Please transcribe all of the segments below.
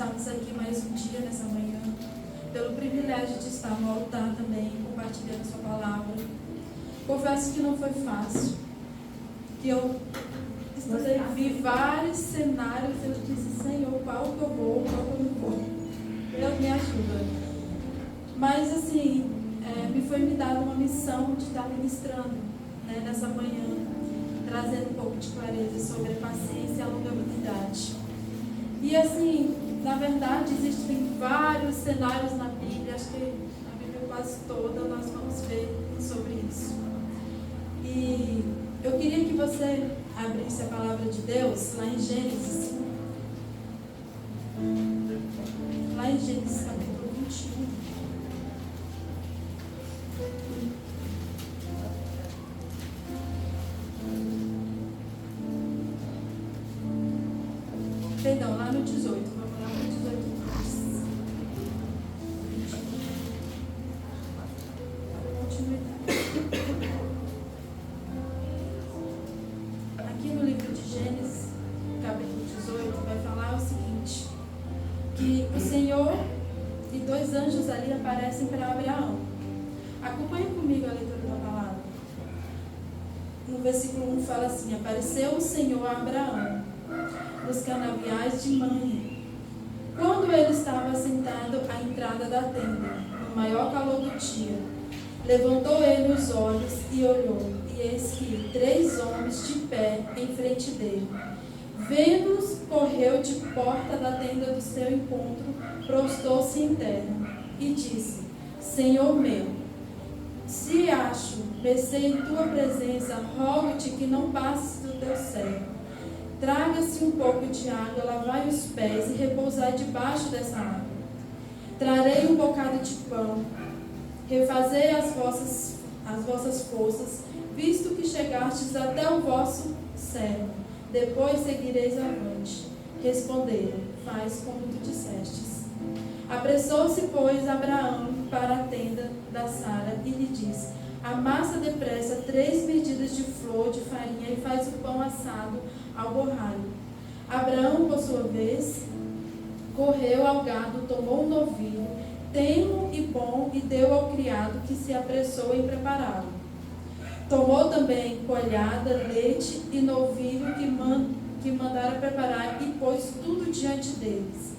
estarmos aqui mais um dia nessa manhã, pelo privilégio de estar no altar também, compartilhando a sua palavra. Confesso que não foi fácil, que eu vi vários cenários e eu disse, Senhor, qual que eu vou, qual que eu não vou? Deus me ajuda. Mas assim, me dada uma missão de estar ministrando, né, nessa manhã, trazendo um pouco de clareza sobre a paciência e a longanimidade. E assim, na verdade, existem vários cenários na Bíblia, acho que na Bíblia quase toda nós vamos ver sobre isso. E eu queria que você abrisse a palavra de Deus lá em Gênesis. Lá em Gênesis capítulo 21. Perdão, lá no 18. Vamos lá no 18. Aqui no livro de Gênesis, capítulo 18, vai falar o seguinte, que o Senhor e dois anjos ali aparecem para Abraão. Acompanhe comigo a leitura da palavra. No versículo 1 fala assim, apareceu o Senhor a Abraão nos canaviais de Manre, quando ele estava sentado à entrada da tenda, no maior calor do dia. Levantou ele os olhos e olhou, e eis que 3 homens de pé em frente dele. Vendo-os, correu de porta da tenda do seu encontro, prostou-se em terra, e disse, Senhor meu, se acho mercê em tua presença, rogo-te que não passes do teu servo. Traga-se um pouco de água, lavai os pés e repousai debaixo dessa água. Trarei um bocado de pão, refazei as vossas forças, visto que chegastes até o vosso servo. Depois seguireis avante. Responderam, faz como tu dissestes. Apressou-se, pois, Abraão para a tenda da Sara e lhe disse, amassa depressa 3 medidas de flor de farinha e faz o pão assado ao borralho. Abraão, por sua vez, correu ao gado, tomou um novilho, tenro e bom, e deu ao criado, que se apressou em prepará-lo. Tomou também coalhada, leite e novilho que mandara preparar, e pôs tudo diante deles.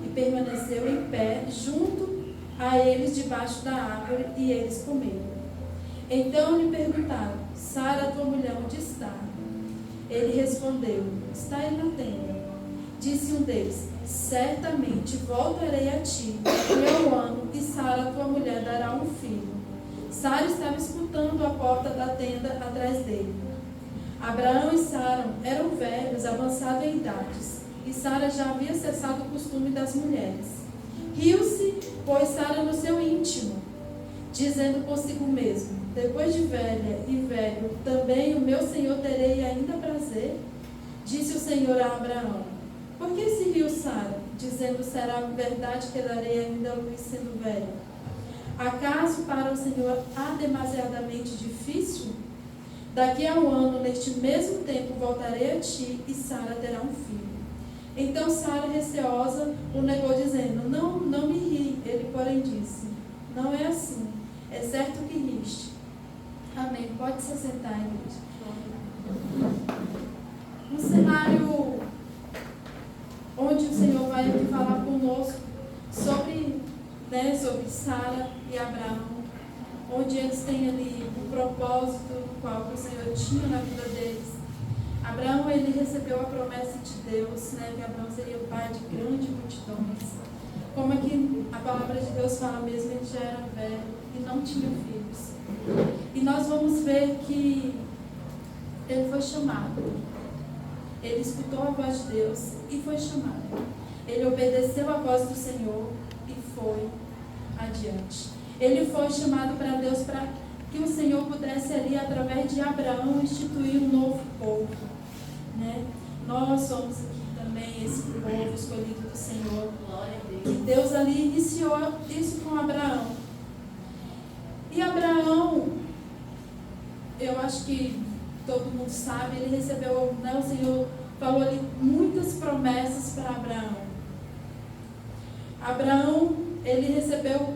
E permaneceu em pé, junto a eles debaixo da árvore, e eles comeram. Então lhe perguntaram, Sara, tua mulher, onde está? Ele respondeu, está aí na tenda. Disse um deles, certamente voltarei a ti, e ao ano, e Sara, tua mulher, dará um filho. Sara estava escutando a porta da tenda atrás dele. Abraão e Sara eram velhos, avançados em idades, e Sara já havia cessado o costume das mulheres. Riu-se, pois, Sara no seu íntimo, dizendo consigo mesmo, depois de velha e velho, também o meu Senhor terei ainda prazer? Disse o Senhor a Abraão, por que se riu Sara, dizendo, será verdade que darei ainda luz sendo velha? Acaso para o Senhor há demasiadamente difícil? Daqui a um ano, neste mesmo tempo, voltarei a ti e Sara terá um filho. Então Sara, receosa, o negou, dizendo, não me ri. Ele, porém, disse, não é assim, é certo que riste. Amém. Pode se sentar, igreja. Um cenário onde o Senhor vai aqui falar conosco sobre Sara e Abraão, onde eles têm ali o propósito qual o Senhor tinha na vida deles. Abraão, ele recebeu a promessa de Deus, que Abraão seria o pai de grandes multidões. Como aqui a palavra de Deus fala mesmo, ele já era velho e não tinha filhos. E nós vamos ver que ele foi chamado. Ele escutou a voz de Deus e foi chamado. Ele obedeceu a voz do Senhor e foi adiante. Ele foi chamado para Deus para que o Senhor pudesse ali, através de Abraão, instituir um novo povo. Nós somos aqui também esse povo escolhido do Senhor. Glória a Deus. E Deus ali iniciou isso com Abraão. E Abraão, eu acho que todo mundo sabe, ele recebeu, o Senhor falou ali muitas promessas para Abraão. Abraão, ele recebeu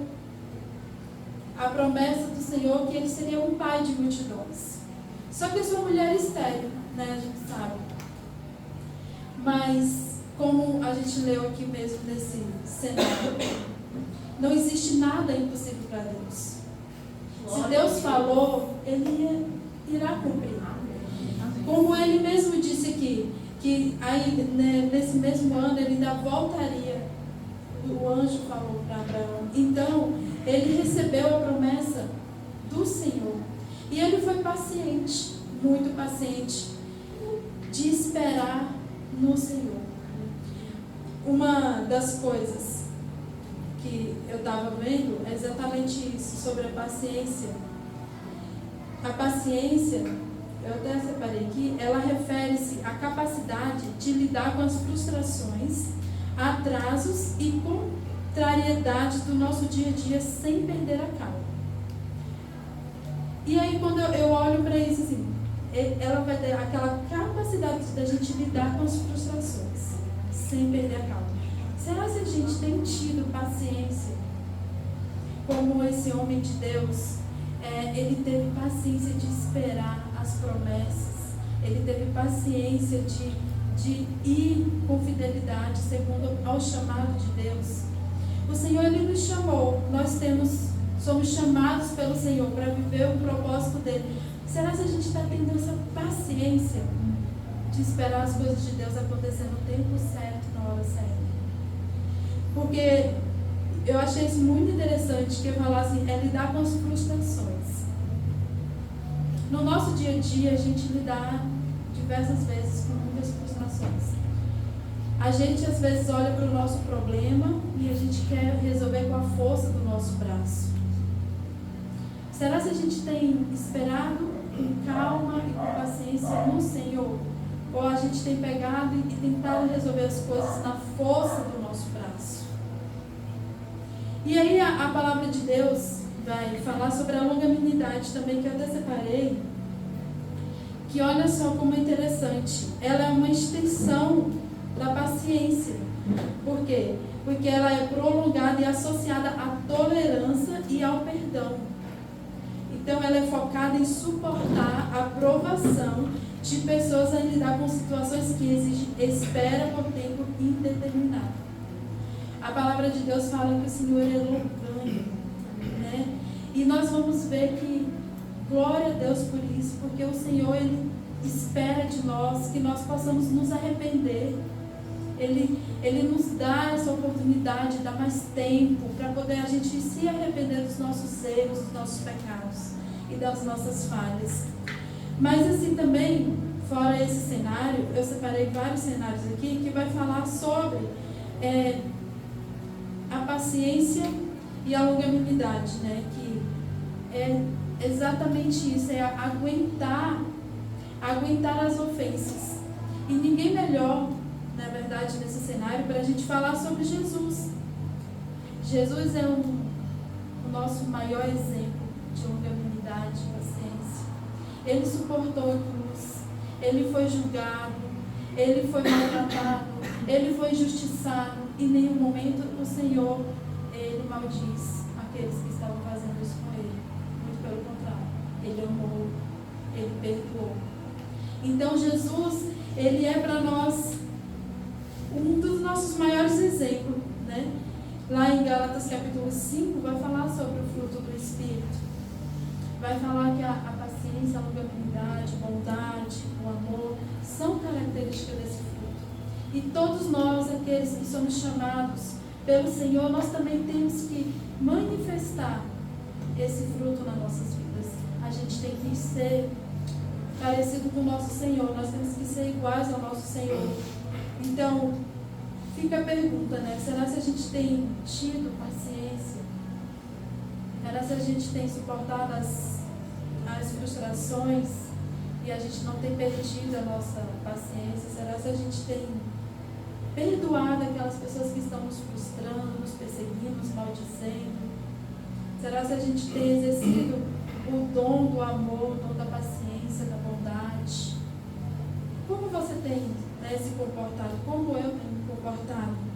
a promessa do Senhor que ele seria um pai de multidões. Só que a sua mulher é estéril, né? A gente sabe. Mas, como a gente leu aqui mesmo nesse cenário, não existe nada impossível para Deus. Se Deus falou, Ele irá cumprir. Como Ele mesmo disse aqui, que aí, né, nesse mesmo ano Ele ainda voltaria. O anjo falou para Abraão. Então, ele recebeu a promessa do Senhor. E ele foi paciente, muito paciente, de esperar no Senhor. Uma das coisas que eu estava vendo é exatamente isso, sobre a paciência. A paciência, eu até separei aqui, ela refere-se à capacidade de lidar com as frustrações, atrasos e contrariedades do nosso dia a dia sem perder a calma. E aí, quando eu olho para isso, assim, ela vai ter aquela capacidade da gente lidar com as frustrações sem perder a calma. Será que a gente tem tido paciência como esse homem de Deus? Ele teve paciência de esperar as promessas, ele teve paciência de ir com fidelidade segundo ao chamado de Deus. O Senhor, Ele nos chamou, somos chamados pelo Senhor para viver o propósito dele. Será que a gente está tendo essa paciência de esperar as coisas de Deus acontecer no tempo certo, na hora certa? Porque eu achei isso muito interessante, que eu falar assim, é lidar com as frustrações. No nosso dia a dia, a gente lidar diversas vezes com muitas frustrações. A gente às vezes olha para o nosso problema e a gente quer resolver com a força do nosso braço. Será que a gente tem esperado com calma e com paciência no Senhor? Ou a gente tem pegado e tentado resolver as coisas na força do nosso braço? E aí a palavra de Deus vai falar sobre a longanimidade também, que eu até separei. Que olha só como é interessante. Ela é uma extensão da paciência. Por quê? Porque ela é prolongada e associada à tolerância e ao perdão. Então ela é focada em suportar a provação de pessoas a lidar com situações que exigem espera por tempo indeterminado. A palavra de Deus fala que o Senhor é longânimo, né? E nós vamos ver que glória a Deus por isso, porque o Senhor, Ele espera de nós que nós possamos nos arrepender. Ele nos dá essa oportunidade, dá mais tempo para poder a gente se arrepender dos nossos erros, dos nossos pecados e das nossas falhas. Mas assim também, fora esse cenário, eu separei vários cenários aqui que vai falar sobre a paciência e a longanimidade, né? Que é exatamente isso, é aguentar as ofensas. E ninguém melhor, na verdade, nesse cenário, para a gente falar sobre Jesus. Jesus é o nosso maior exemplo de longanimidade e paciência. Ele suportou a cruz, ele foi julgado, ele foi maltratado, ele foi injustiçado. E em nenhum momento o Senhor, ele maldiz aqueles que estavam fazendo isso com ele. Muito pelo contrário, ele amou, ele perdoou. Então Jesus, ele é para nós um dos nossos maiores exemplos, né? Lá em Gálatas capítulo 5 vai falar sobre o fruto do Espírito. Vai falar que a paciência, a longanimidade, a bondade, o amor são características desse fruto. E todos nós, aqueles que somos chamados pelo Senhor, nós também temos que manifestar esse fruto nas nossas vidas. A gente tem que ser parecido com o nosso Senhor, nós temos que ser iguais ao nosso Senhor. Então, fica a pergunta, né? Será que a gente tem tido paciência? Será que a gente tem suportado as frustrações e a gente não tem perdido a nossa paciência? Será que a gente tem perdoado aquelas pessoas que estão nos frustrando, nos perseguindo, nos maldizendo? Será que a gente tem exercido o dom do amor, o dom da paciência, da bondade? Como você tem, né, se comportado? Como eu tenho me comportado?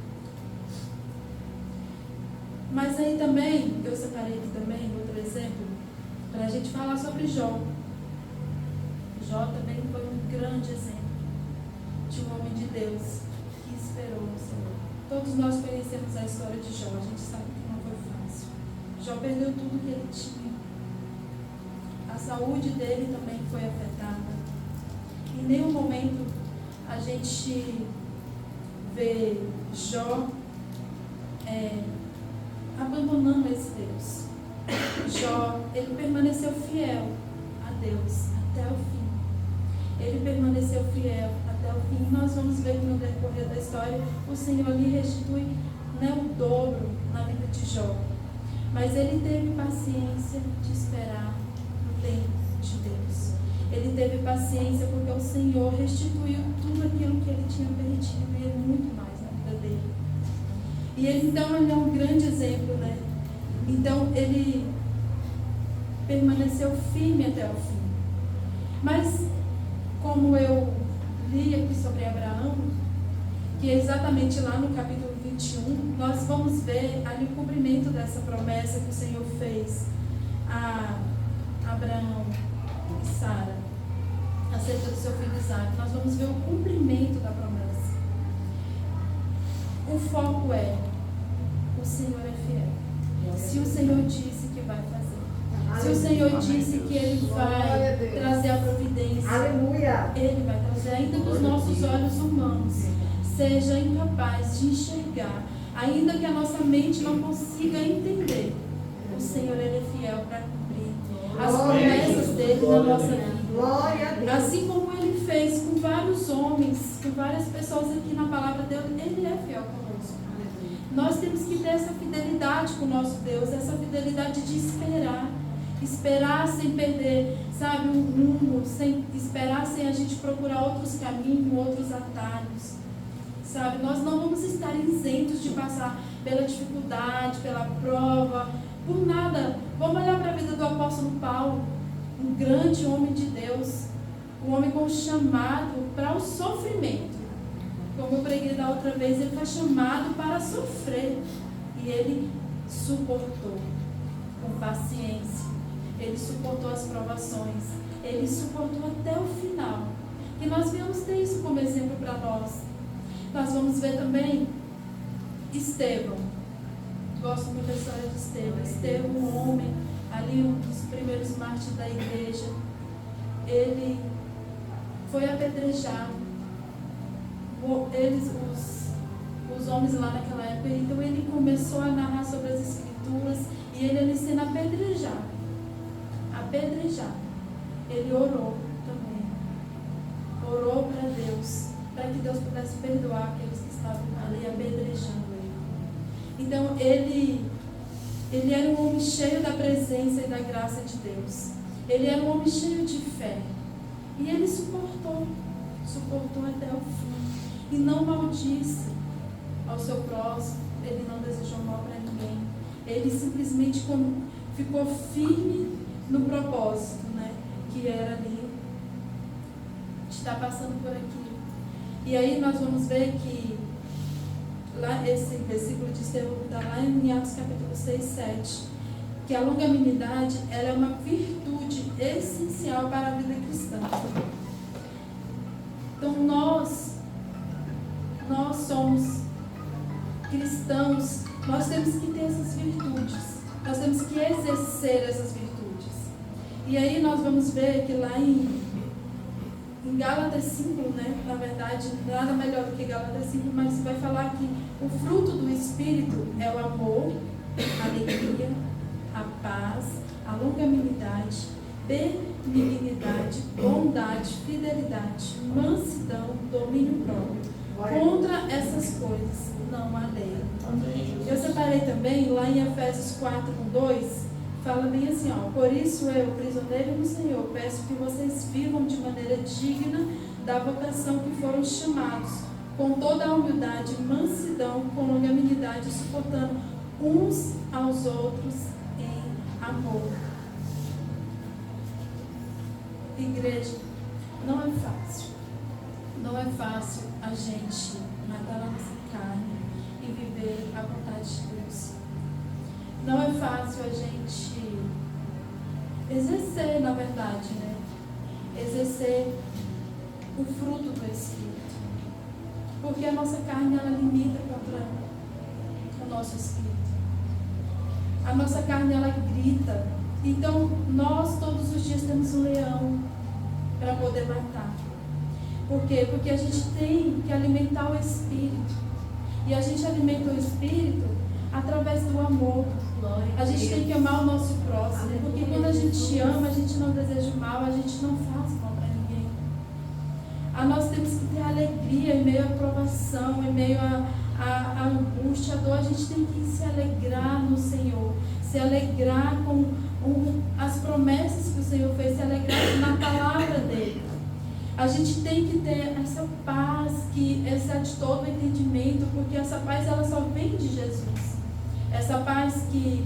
aí também, eu separei aqui também outro exemplo, para a gente falar sobre Jó. Jó também foi um grande exemplo de um homem de Deus que esperou no Senhor. Todos nós conhecemos a história de Jó, a gente sabe que não foi fácil. Jó perdeu tudo que ele tinha. A saúde dele também foi afetada. Em nenhum momento a gente vê Jó abandonando esse Deus. Jó, ele permaneceu fiel a Deus até o fim. Ele permaneceu fiel até o fim. Nós vamos ver que no decorrer da história o Senhor lhe restitui, né, o dobro na vida de Jó. Mas ele teve paciência de esperar no tempo de Deus. Ele teve paciência porque o Senhor restituiu tudo aquilo que ele tinha perdido e muito mais na vida dele. E ele, então, ele é um grande exemplo, né? Então, ele permaneceu firme até o fim. Mas, como eu li aqui sobre Abraão, que é exatamente lá no capítulo 21, nós vamos ver ali o cumprimento dessa promessa que o Senhor fez a Abraão e Sara, acerca do seu filho Isaac. Nós vamos ver o cumprimento da promessa. O foco é: o Senhor é fiel. Se o Senhor disse que vai fazer, se o Senhor disse que Ele vai trazer a providência, aleluia, Ele vai trazer, ainda que os nossos olhos humanos sejam incapazes de enxergar, ainda que a nossa mente não consiga entender, o Senhor, Ele é fiel para cumprir as promessas dele na nossa vida. Assim como Ele fez com vários homens, com várias pessoas aqui na palavra dele, Ele é fiel conosco. Nós temos que ter essa fidelidade com o nosso Deus, essa fidelidade de esperar sem perder, sabe, um rumo, esperar sem a gente procurar outros caminhos, outros atalhos, sabe. Nós não vamos estar isentos de passar pela dificuldade, pela prova, por nada. Vamos olhar para a vida do apóstolo Paulo, um grande homem de Deus, um homem com chamado para o sofrimento. Como eu preguei da outra vez, ele foi chamado para sofrer e ele suportou com paciência. Ele suportou as provações, ele suportou até o final. E nós viemos ter isso como exemplo para nós. Nós vamos ver também Estevão. Gosto muito da história de Estevão. Estevão, um homem, ali um dos primeiros mártires da igreja. Ele foi apedrejado. Os homens lá naquela época, então ele começou a narrar sobre as escrituras e ele ali sendo apedrejado. Ele orou também. Orou para Deus, para que Deus pudesse perdoar aqueles que estavam ali apedrejando ele. Então ele era um homem cheio da presença e da graça de Deus. Ele era um homem cheio de fé. E ele suportou até o fim. E não maldisse ao seu próximo, ele não desejou mal para ninguém. Ele simplesmente ficou firme no propósito, né, que era ali, de estar passando por aquilo. E aí nós vamos ver que, lá esse versículo de Estevão está lá em Atos capítulo 6, 7, que a longanimidade ela é uma virtude essencial para a vida cristã. Então nós somos cristãos, nós temos que ter essas virtudes, nós temos que exercer essas virtudes. E aí nós vamos ver que lá em Gálatas 5, né, na verdade, nada melhor do que Gálatas 5, mas vai falar que o fruto do Espírito é o amor, a alegria, a paz, a longanimidade, benignidade, bondade, fidelidade, mansidão, domínio próprio. Contra essas coisas não há lei. Eu separei também, lá em Efésios 4:2, fala bem assim, ó: por isso eu, prisioneiro no Senhor, peço que vocês vivam de maneira digna da vocação que foram chamados, com toda a humildade, mansidão, com longanimidade, suportando uns aos outros em amor. Igreja, não é fácil. Não é fácil a gente matar a nossa carne e viver a vontade de Deus. não é fácil a gente exercer, na verdade, né? Exercer o fruto do Espírito. Porque a nossa carne, ela limita contra o nosso Espírito. A nossa carne, ela grita. Então, nós todos os dias temos um leão para poder matar. Por quê? Porque a gente tem que alimentar o Espírito. E a gente alimenta o Espírito através do amor. A gente tem que amar o nosso próximo. Porque quando a gente ama, a gente não deseja o mal, a gente não faz mal para ninguém. Nós temos que ter alegria em meio à provação, em meio à angústia, à dor. A gente tem que se alegrar no Senhor. Se alegrar com as promessas que o Senhor fez, se alegrar na palavra dele. A gente tem que ter essa paz que excede todo o entendimento, porque essa paz, ela só vem de Jesus. Essa paz que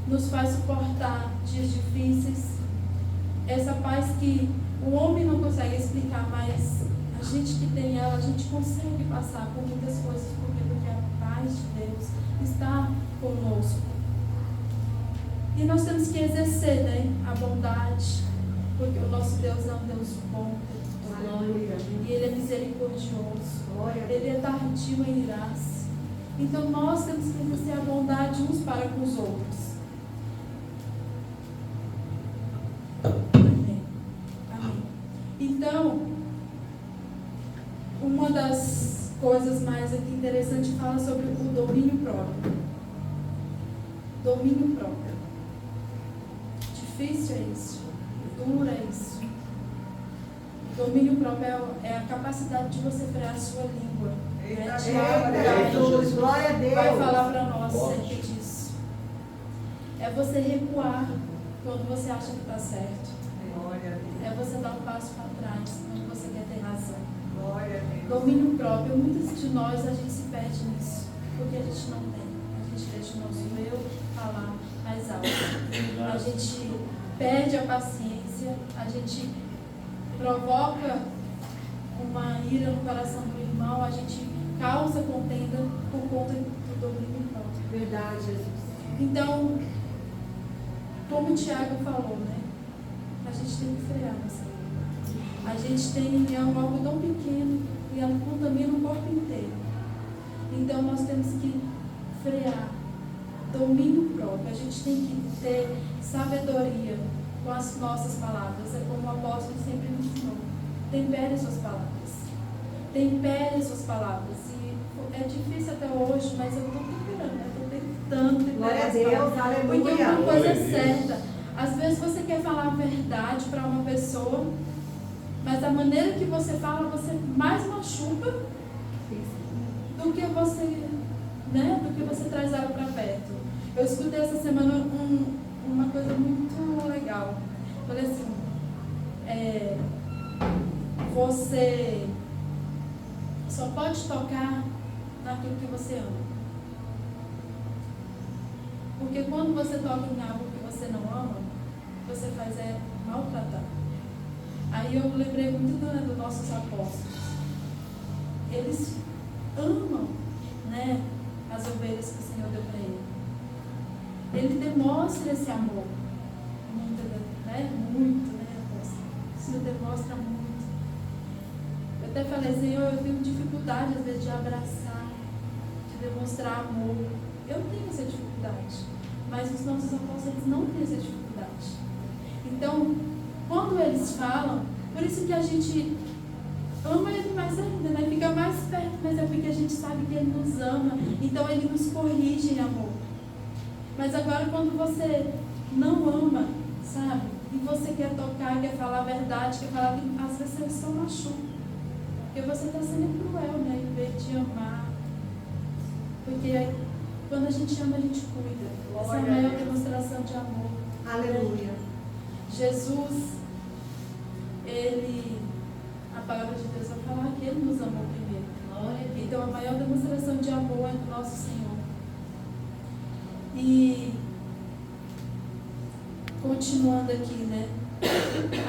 nos faz suportar dias difíceis, essa paz que o homem não consegue explicar, mas a gente que tem ela, a gente consegue passar por muitas coisas, porque a paz de Deus está conosco. E nós temos que exercer, né, a bondade, porque o nosso Deus é um Deus bom, e Ele é misericordioso, Ele é tardio em irar-se. Então nós temos que exercer a bondade uns para com os outros. Amém. Amém. Então, uma das coisas mais aqui interessantes fala sobre o domínio próprio. Domínio próprio. Difícil é isso, duro é isso. Domínio próprio é a capacidade de você frear a sua língua. Glória a Deus. Vai falar para nós sempre disso. É você recuar quando você acha que está certo. É você dar um passo para trás quando você quer ter razão. Domínio próprio. Muitos de nós, a gente se perde nisso, porque a gente não tem. A gente deixa o nosso eu falar mais alto. A gente perde a paciência, a gente provoca uma ira no coração do irmão, a gente causa contenda por conta do domínio próprio. Verdade, Jesus. Então, como o Tiago falou, né? A gente tem que frear nossa língua. A gente tem um algodão pequeno e ela contamina o corpo inteiro. Então, nós temos que frear. Domínio próprio. A gente tem que ter sabedoria com as nossas palavras. É como o apóstolo sempre me ensinou. Tempere suas palavras. Tempere suas palavras. E é difícil até hoje, mas eu estou temperando, né? Estou tentando temperar. Glória a Deus, aleluia. Porque uma coisa é certa. Às vezes você quer falar a verdade para uma pessoa, mas a maneira que você fala, você mais machuca do que você, né? Do que você traz ela para perto. Eu escutei essa semana uma coisa muito legal. Falei assim, você só pode tocar naquilo que você ama. Porque quando você toca em algo que você não ama, você faz maltratar. Aí eu lembrei muito dos nossos apóstolos. Eles amam, né, as ovelhas que o Senhor deu para ele. Ele demonstra esse amor. Muito, né, apóstolo? O Senhor demonstra muito. Eu até falei, Senhor, eu tenho dificuldade às vezes de abraçar, de demonstrar amor. Eu tenho essa dificuldade, mas os nossos apóstolos não têm essa dificuldade. Então, quando eles falam, por isso que a gente ama ele mais ainda, né? Fica mais perto, mas é porque a gente sabe que ele nos ama, então ele nos corrige em amor. Mas agora quando você não ama, sabe? E você quer tocar, quer falar a verdade, quer falar, às vezes você só machuca. Porque você está sendo cruel, né? Em vez de amar. Porque quando a gente ama, a gente cuida. Essa é a maior demonstração de amor. Aleluia. Jesus, a palavra de Deus vai falar que Ele nos amou primeiro. Então a maior demonstração de amor é do nosso Senhor. E continuando aqui, né?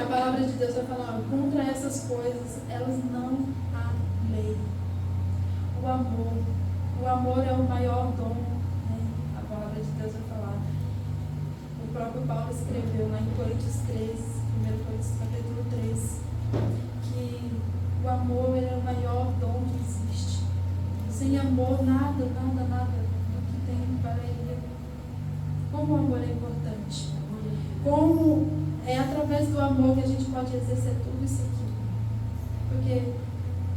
A palavra de Deus vai falar, contra essas coisas, elas não há lei. O amor é o maior dom, né? A palavra de Deus vai falar. Coríntios 13, 1 Coríntios capítulo 13, que o amor ele é o maior dom que existe. Sem amor, nada do que tem para ele. Como o amor é importante. Como é através do amor que a gente pode exercer tudo isso aqui. Porque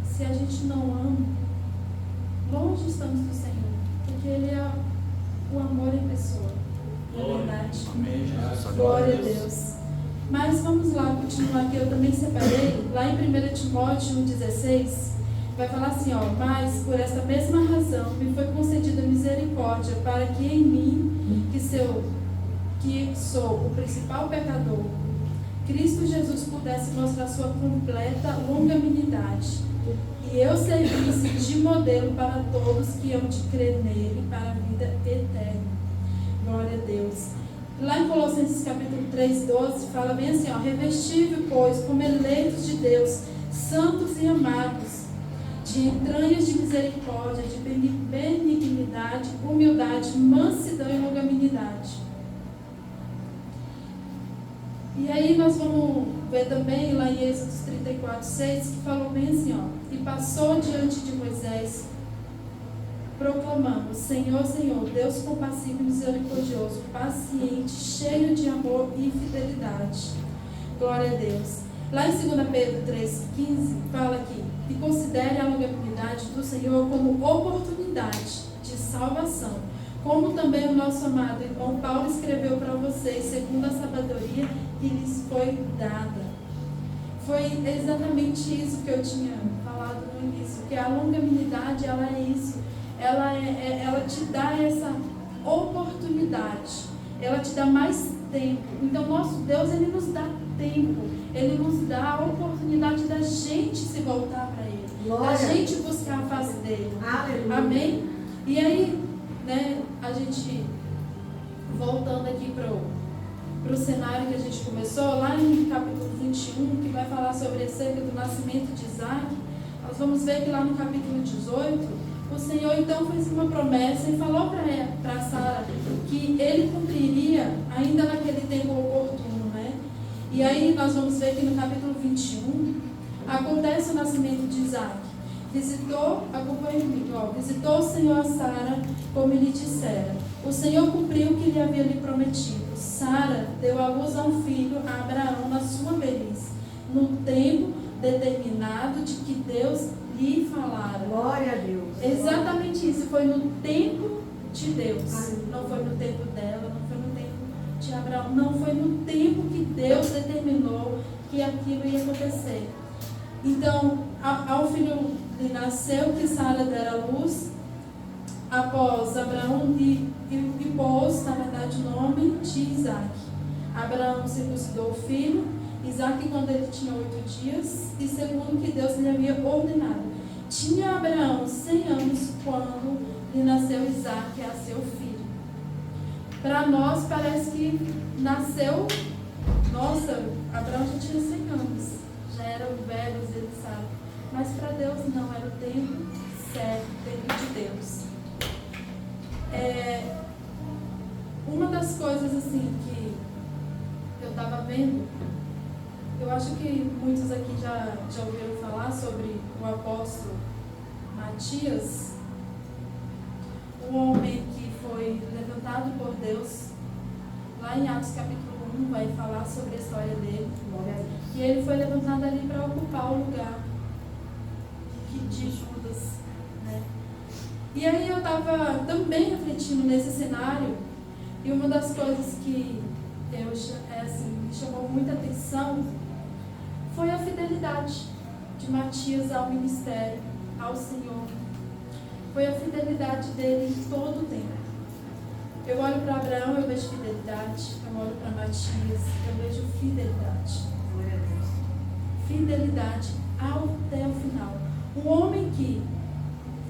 se a gente não ama, longe estamos do Senhor. Porque Ele é o amor em pessoa. Não é verdade? Amém, Jesus. Glória a Deus. Mas vamos lá, continuar aqui. Eu também separei, lá em 1 Timóteo 1,16, vai falar assim, ó: mas por esta mesma razão me foi concedida misericórdia, para que em mim, que sou o principal pecador, Cristo Jesus pudesse mostrar sua completa longanimidade, e eu servisse de modelo para todos que hão de crer nele para a vida eterna. Glória a Deus. Lá em Colossenses capítulo 3:12 fala bem assim, ó: revestível, pois, como eleitos de Deus, santos e amados, de entranhas de misericórdia, de benignidade, humildade, mansidão e longanimidade. E aí nós vamos ver também lá em Êxodo 34:6, que falou bem assim, ó: e passou diante de Moisés, proclamando: Senhor, Senhor, Deus compassivo e misericordioso, paciente, cheio de amor e fidelidade. Glória a Deus. Lá em 2 Pedro 3,15 fala aqui: e considere a longanimidade do Senhor como oportunidade de salvação, como também o nosso amado irmão Paulo escreveu para vocês, segundo a sabedoria que lhes foi dada. Foi exatamente isso que eu tinha falado no início, que a longanimidade, ela é isso, ela te dá essa oportunidade, ela te dá mais tempo. Então nosso Deus, Ele nos dá tempo, Ele nos dá a oportunidade da gente se voltar para Ele, Glória. da gente buscar a face dEle. Aleluia. Amém? E aí, né, a gente, voltando aqui para o cenário que a gente começou, lá em capítulo 21, que vai falar sobre acerca do nascimento de Isaac, nós vamos ver que lá no capítulo 18, o Senhor então fez uma promessa e falou para Sara que Ele cumpriria ainda naquele tempo oportuno, né? E aí nós vamos ver que no capítulo 21, acontece o nascimento de Isaac. Acompanhe comigo, ó: visitou o Senhor a Sara, como lhe dissera. O Senhor cumpriu o que lhe havia lhe prometido. Sara deu à luz a um filho, a Abraão, na sua velhice, no tempo determinado de que Deus lhe falara. Glória a Deus. Exatamente isso, foi no tempo de Deus. Não foi no tempo dela, não foi no tempo de Abraão, não, foi no tempo que Deus determinou que aquilo ia acontecer. Então, ao filho lhe nasceu, que Sara dera à luz, após Abraão e pôs, na verdade, o nome de Isaac. Abraão circuncidou o filho, Isaac, quando ele tinha 8 dias, e segundo o que Deus lhe havia ordenado. Tinha Abraão 100 anos quando lhe nasceu Isaac, a seu filho. Para nós parece que nasceu, nossa, Abraão já tinha 100 anos, já eram velhos, ele sabe. Mas para Deus não, era o tempo certo, o tempo de Deus. Uma das coisas assim que eu estava vendo, eu acho que muitos aqui já ouviram falar sobre o apóstolo Matias, um homem que foi levantado por Deus. Lá em Atos capítulo 1 vai falar sobre a história dele. E ele foi levantado ali para ocupar o lugar de Judas, né? E aí eu estava também refletindo nesse cenário, e uma das coisas que me chamou muita atenção foi a fidelidade de Matias ao ministério, ao Senhor. Foi a fidelidade dele em todo o tempo. Eu olho para Abraão, eu vejo fidelidade. Eu olho para Matias, eu vejo fidelidade. Fidelidade até o final. Um homem que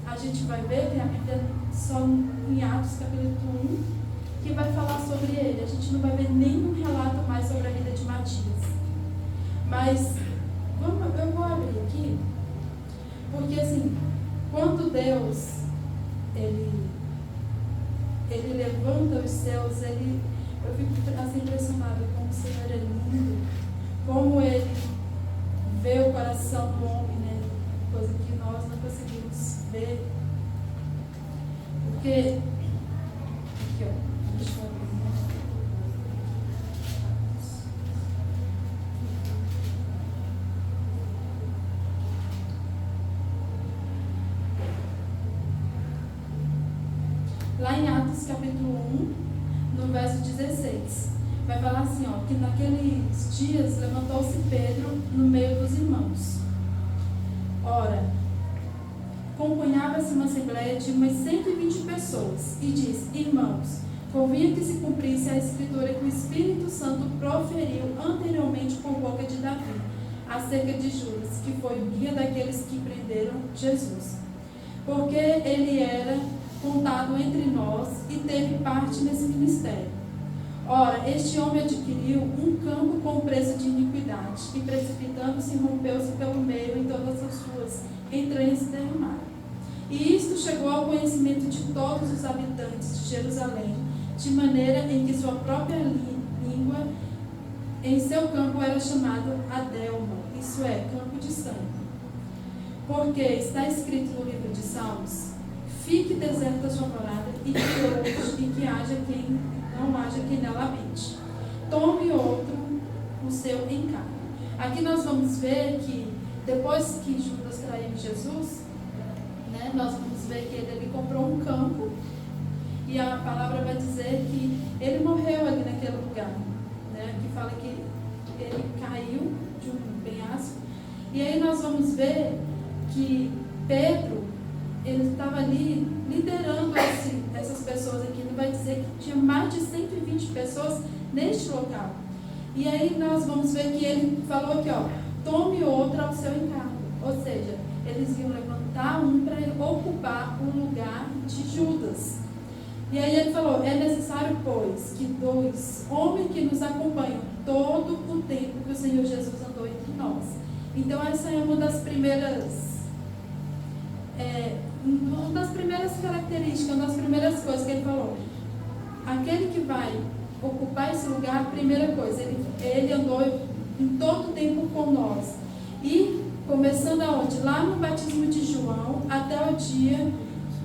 a gente vai ver, que a Bíblia só em Atos capítulo 1, que vai falar sobre ele. A gente não vai ver nenhum relato mais sobre a vida de Matias. Mas eu vou abrir aqui, porque assim, quando Deus ele levanta os céus, eu fico assim impressionada como o Senhor é lindo, como Ele vê o coração do homem, né? Coisa que nós não conseguimos ver. Porque, aqui ó, deixa eu abrir, né? Lá em Atos capítulo 1, no verso 16, vai falar assim, ó, que naqueles dias levantou-se Pedro no meio dos irmãos. Ora, compunhava-se uma assembleia de umas 120 pessoas, e disse: irmãos, convinha que se cumprisse a escritura que o Espírito Santo proferiu anteriormente por boca de Davi, acerca de Judas, que foi o guia daqueles que prenderam Jesus. Porque ele era contado entre nós e teve parte nesse ministério. Ora, este homem adquiriu um campo com preço de iniquidade, e precipitando-se, rompeu-se pelo meio em todas as suas entranhas e derramaram. E isto chegou ao conhecimento de todos os habitantes de Jerusalém, de maneira em que sua própria língua em seu campo era chamado Adelma, isso é, campo de sangue. Porque está escrito no livro de Salmos: fique deserta a sua morada, e que haja quem não haja quem nela habite. Tome outro o seu encargo. Aqui nós vamos ver que depois que Judas traiu Jesus, né, nós vamos ver que ele comprou um campo, e a palavra vai dizer que ele morreu ali naquele lugar, né, que fala que ele caiu de um penhasco. E aí nós vamos ver que Pedro, ele estava ali liderando essas pessoas aqui. Ele vai dizer que tinha mais de 120 pessoas neste local. E aí nós vamos ver que ele falou aqui, ó, tome outra ao seu encargo. Ou seja, eles iam levantar um para ocupar o lugar de Judas. E aí ele falou: é necessário, pois, que 2 homens que nos acompanham todo o tempo que o Senhor Jesus andou entre nós. Então essa é uma das primeiras características, uma das primeiras coisas que ele falou. Aquele que vai ocupar esse lugar, a primeira coisa, ele andou em todo o tempo com nós. E começando aonde? Lá no batismo de João, até o dia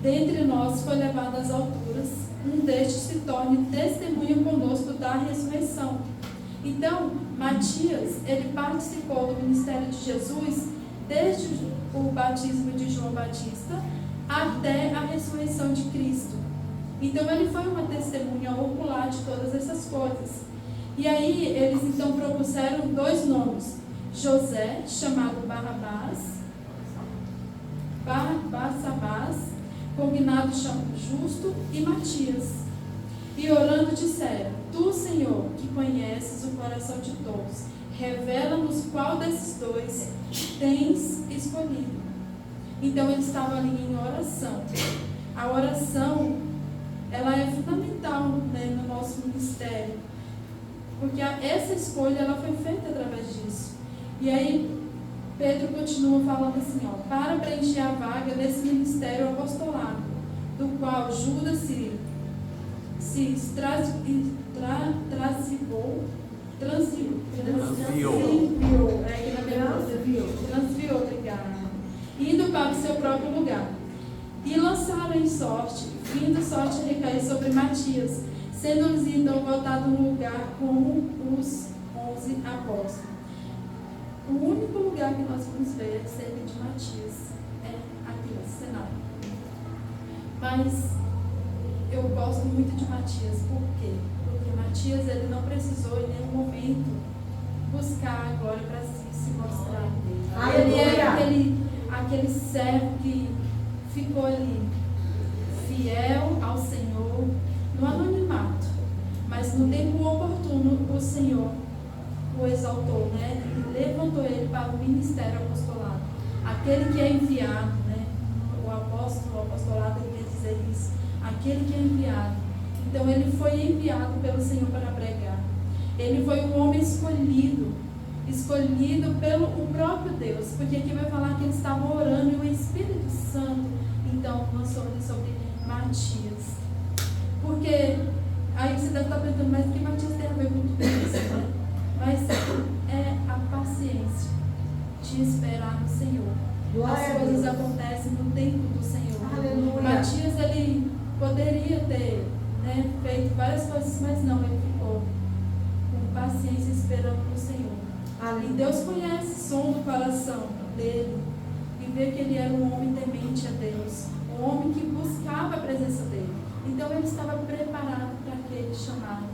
dentre nós foi levado às alturas, um destes se torne testemunha conosco da ressurreição. Então, Matias, ele participou do ministério de Jesus desde o batismo de João Batista até a ressurreição de Cristo. Então ele foi uma testemunha ocular de todas essas coisas. E aí eles então propuseram 2 nomes: José, chamado Barrabás, Barsabás, combinado Justo, e Matias. E orando disseram: tu, Senhor, que conheces o coração de todos, revela-nos qual desses 2 tens escolhido. Então eles estavam ali em oração. A oração, ela é fundamental, né, no nosso ministério, porque essa escolha ela foi feita através disso. E aí Pedro continua falando assim, ó, para preencher a vaga desse ministério apostolado, do qual Judas se transviou, obrigada, indo para o seu próprio lugar. E lançaram em sorte, vindo sorte a recair sobre Matias, sendo-lhes então voltado no lugar como os 11 apóstolos. O único lugar que nós vamos ver acerca de Matias é aqui, no cenário. Mas eu gosto muito de Matias, por quê? Porque Matias, ele não precisou em nenhum momento buscar a glória para se mostrar. Ele era aquele servo que ficou ali, fiel ao Senhor, no anonimato, mas no tempo oportuno o Senhor o exaltou, né? E levantou ele para o ministério apostolado. Aquele que é enviado, né? O apostolado, ele quer dizer isso. Aquele que é enviado. Então ele foi enviado pelo Senhor para pregar. Ele foi um homem escolhido pelo o próprio Deus, porque aqui vai falar que ele estava orando e o Espírito Santo então lançou ele sobre Matias. Porque Aí você deve estar perguntando, mas o que Matias tem a ver com tudo isso, né? Mas é a paciência de esperar no Senhor. As coisas acontecem no tempo do Senhor. Aleluia. Matias, ele poderia ter, né, feito várias coisas, mas não, ele ficou com paciência esperando no Senhor. Aleluia. E Deus conhece o som do coração dele e vê que ele era um homem temente a Deus, um homem que buscava a presença dele. Então ele estava preparado para aquele chamado,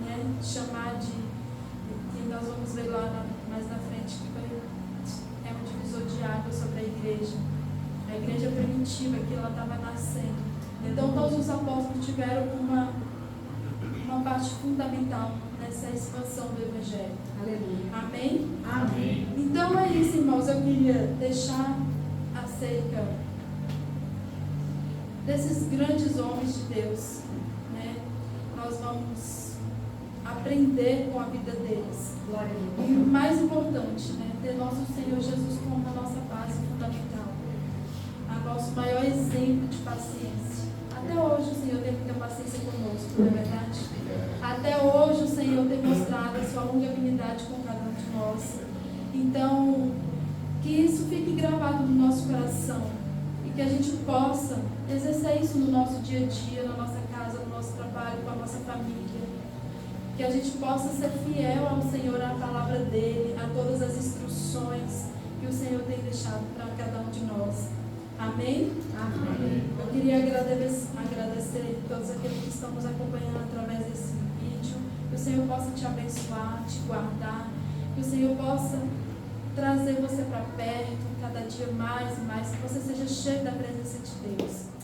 né? Chamar que nós vamos ver lá mais na frente, que é um divisor de água sobre a igreja primitiva, que ela estava nascendo. Então todos os apóstolos tiveram uma parte fundamental nessa expansão do Evangelho. Aleluia. Amém? Amém. Então é isso, irmãos, eu queria deixar acerca desses grandes homens de Deus, né? Nós vamos aprender com a vida deles. Glória a E Deus. o mais importante, né? Ter nosso Senhor Jesus como a nossa base fundamental, a nosso maior exemplo de paciência. Até hoje o Senhor tem muita paciência conosco, não é verdade? Até hoje o Senhor tem mostrado a sua longanimidade com cada um de nós. Então, que isso fique gravado no nosso coração e que a gente possa exercer isso no nosso dia a dia, na nossa casa, no nosso trabalho, com a nossa família. Que a gente possa ser fiel ao Senhor, à palavra dEle, a todas as instruções que o Senhor tem deixado para cada um de nós. Amém? Amém. Eu queria agradecer a todos aqueles que estão nos acompanhando através desse vídeo. Que o Senhor possa te abençoar, te guardar. Que o Senhor possa trazer você para perto, cada dia mais e mais. Que você seja cheio da presença de Deus.